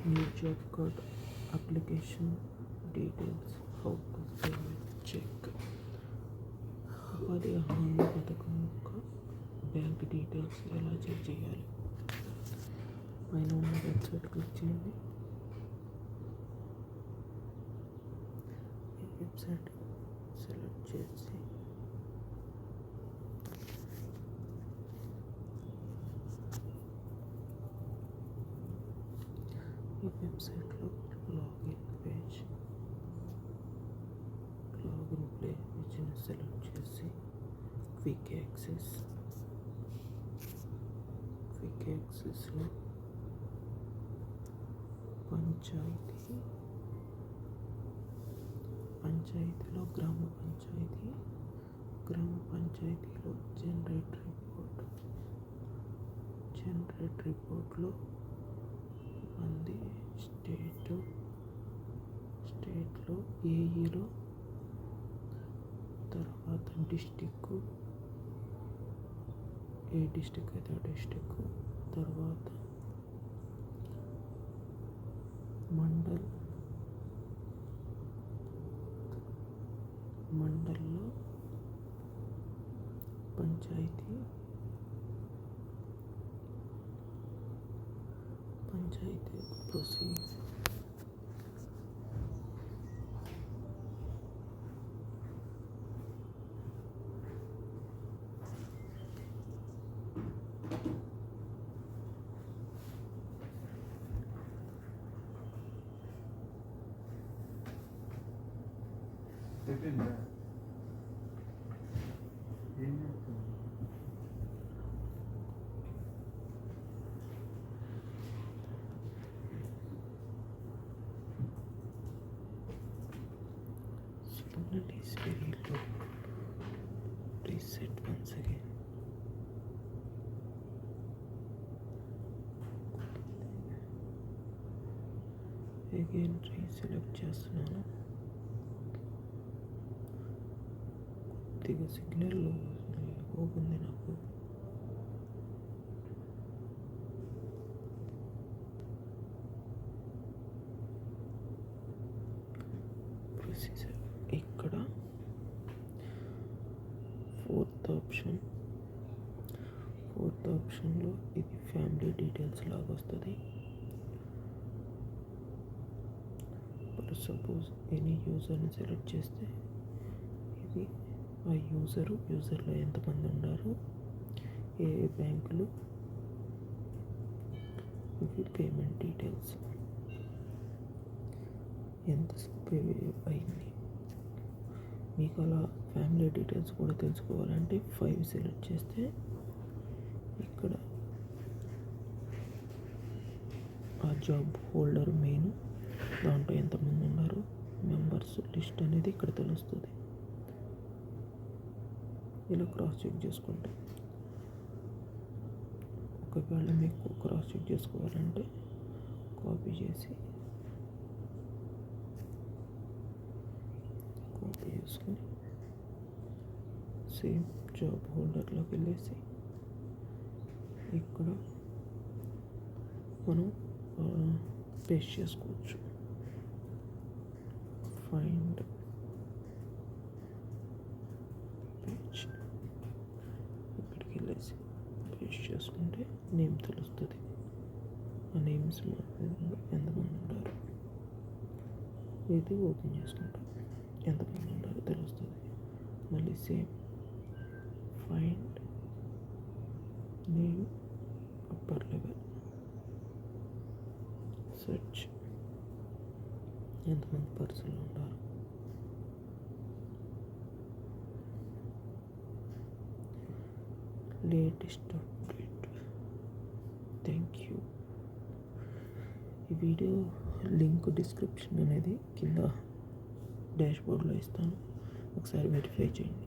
New job card application details, how to check. ఉపాధి హామీ పథకం యొక్క బ్యాంక్ డీటెయిల్స్ ఎలా చెక్ చేయాలి? పైన ఉన్న వెబ్సైట్ క్లిక్ చేయండి. ఈ వెబ్సైట్ సెలెక్ట్ చేసి ఈ వెబ్సైట్లో లాగిన్ పేజ్ని సెలెక్ట్ చేసి క్విక్ యాక్సెస్లో పంచాయతీలో గ్రామ పంచాయతీలో జనరేట్ రిపోర్ట్లో మంది స్టేట్లో ఏఈలో, తర్వాత డిస్టిక్, ఏ డిస్టిక్ అయితే ఆ డిస్టిక్, తర్వాత మండల్లో panchayat procedure. Signal is very low. Reset once again. Again reselect చేస్తున్నాను. కొద్దిగా సిగ్నల్ పోతుంది నాకు. ప్రొసీజర్ ఇక్కడ ఫోర్త్ ఆప్షన్లో ఇది ఫ్యామిలీ డీటెయిల్స్ లాగా వస్తుంది. సపోజ్ ఎనీ యూజర్ని సెలెక్ట్ చేస్తే ఇది ఆ యూజర్లో ఎంతమంది ఉన్నారు, ఏ బ్యాంకులు, ఇవి పేమెంట్ డీటెయిల్స్, ఎంతసేపు అయింది. మీకు అలా ఫ్యామిలీ డీటెయిల్స్ కూడా తెలుసుకోవాలంటే 5 సెలెక్ట్ చేస్తే ఇక్కడ ఆ జాబ్ హోల్డర్ మెయిన్, దాంట్లో ఎంతమంది ఉన్నారు, మెంబర్స్ లిస్ట్ అనేది ఇక్కడ తెలుస్తుంది. ఇలా క్రాస్ చెక్ చేసుకుంటే, ఒకవేళ మీకు క్రాస్ చెక్ చేసుకోవాలంటే కాపీ చేసుకుని సేమ్ జాబ్ హోల్డర్లోకి వెళ్ళేసి ఇక్కడ మనం పేస్ట్ చేసుకోవచ్చు. ఫైండ్ పేజ్, ఇక్కడికి వెళ్ళేసి పేస్ట్ చేసుకుంటే నేమ్ తెలుస్తుంది. ఆ నేమ్స్ ఎంతమంది ఉంటారు, ఇది ఓపెన్ చేసుకుంటాం, ఎంతమంది ఉంటారో తెలుస్తుంది. మళ్ళీ same find name upper level, search ఎంతమంది పర్సన్లు ఉంటారు, లేటెస్ట్ అప్డేట్. Thank you. ఈ వీడియో లింక్ డిస్క్రిప్షన్ అనేది కింద డాష్బోర్డ్లో ఇస్తాను, ఒకసారి వెరిఫై చేయండి.